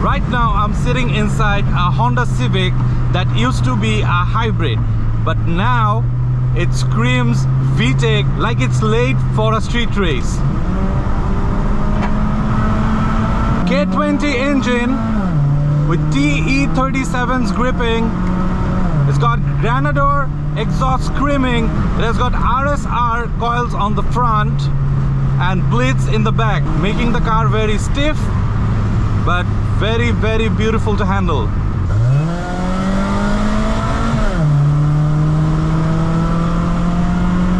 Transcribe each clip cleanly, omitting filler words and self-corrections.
Right now I'm sitting inside a Honda Civic that used to be a hybrid, but now it screams VTEC like it's late for a street race. K20 engine with TE37's gripping. It's got Granador exhaust screaming. It has got RSR coils on the front and Blitz in the back, making the car very stiff but very, very beautiful to handle.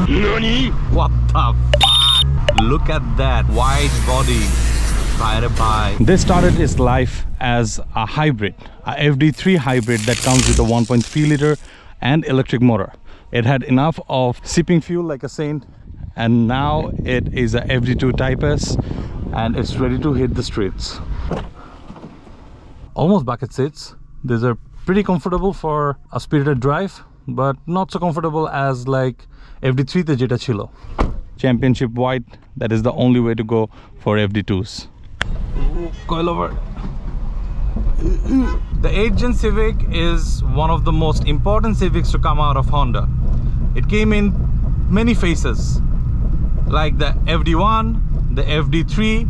NANI? What the fuck? Look at that wide body. This started its life as a hybrid, a FD3 hybrid that comes with a 1.3 liter and electric motor. It had enough of sipping fuel like a saint, and now it is a FD2 Type S and it's ready to hit the streets. Almost bucket seats. These are pretty comfortable for a spirited drive, but not so comfortable as like FD3 te jeta chilo. Championship white, that is the only way to go for FD2s. Coil over. The 8th Gen Civic is one of the most important Civics to come out of Honda. It came in many phases, like the FD1, the FD3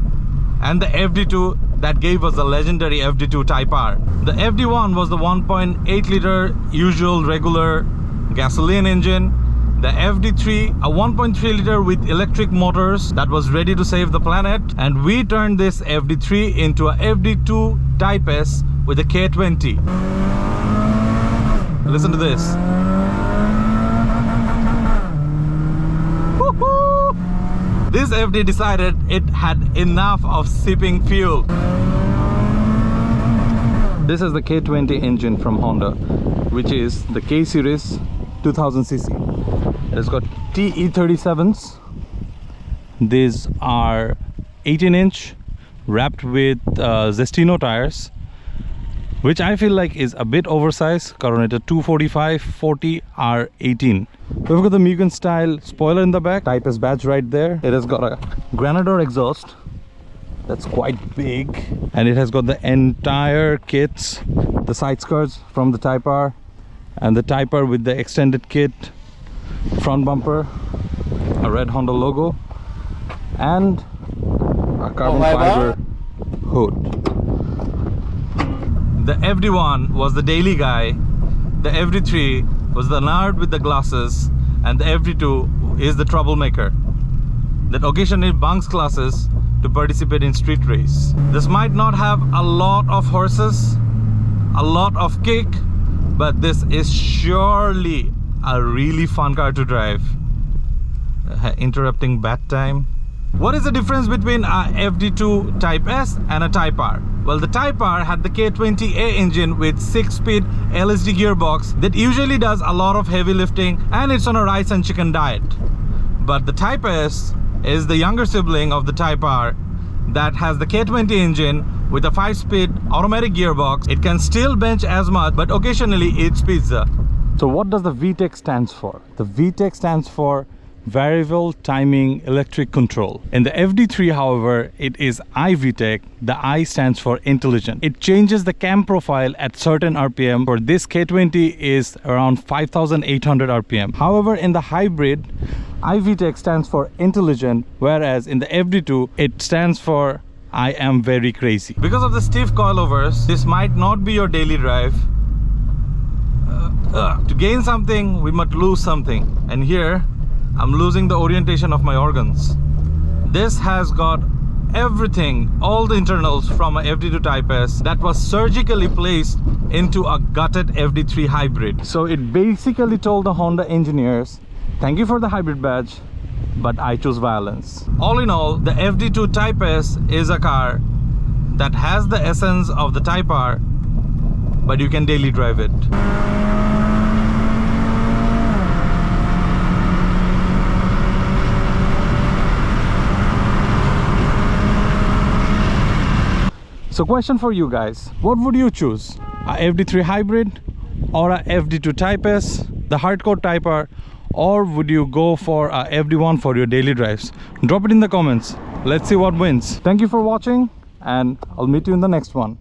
and the FD2 that gave us the legendary FD2 Type R. The FD1 was the 1.8 liter usual regular gasoline engine. The FD3, a 1.3 liter with electric motors that was ready to save the planet, and we turned this FD3 into a FD2 Type S with a K20. Listen to this. Woohoo! This FD decided it had enough of sipping fuel. This is the K20 engine from Honda, which is the K series 2000cc. It has got TE37s. These are 18-inch wrapped with Zestino tires, which I feel like is a bit oversized. Karon eta 245/40 R18. We've got the Mugen style spoiler in the back, Type S badge right there. It has got a Granador exhaust that's quite big, and it has got the entire kits, the side skirts from the Type R and the Type R with the extended kit, front bumper, a red Honda logo, and a carbon fiber hood. The FD1 was the daily guy, the FD3 was the nerd with the glasses, and the FD2 is the troublemaker that occasionally bunks classes to participate in street race. This might not have a lot of horses, a lot of kick, but this is surely a really fun car to drive. Interrupting bat time. What is the difference between a FD2 Type S and a Type R? Well, the Type R had the K20A engine with 6-speed LSD gearbox that usually does a lot of heavy lifting, and it's on a rice and chicken diet. But the Type S is the younger sibling of the Type R that has the K20 engine with a 5-speed automatic gearbox. It can still bench as much, but occasionally eats pizza. So what does the VTEC stands for? The VTEC stands for Variable Timing Electric Control. In the FD3, however, it is iVTEC. The I stands for intelligent. It changes the cam profile at certain RPM. For this K20 is around 5,800 RPM. However, in the hybrid, iVTEC stands for intelligent, whereas in the FD2, it stands for I am very crazy. Because of the stiff coilovers, this might not be your daily drive. To gain something, we must lose something. And here, I'm losing the orientation of my organs. This has got everything, all the internals from a FD2 Type S that was surgically placed into a gutted FD3 hybrid. So it basically told the Honda engineers, thank you for the hybrid badge, but I chose violence. All in all, the FD2 Type S is a car that has the essence of the Type R, but you can daily drive it. So question for you guys, what would you choose? A FD3 hybrid or a FD2 Type S, the hardcore Type R, or would you go for a FD1 for your daily drives? Drop it in the comments. Let's see what wins. Thank you for watching, and I'll meet you in the next one.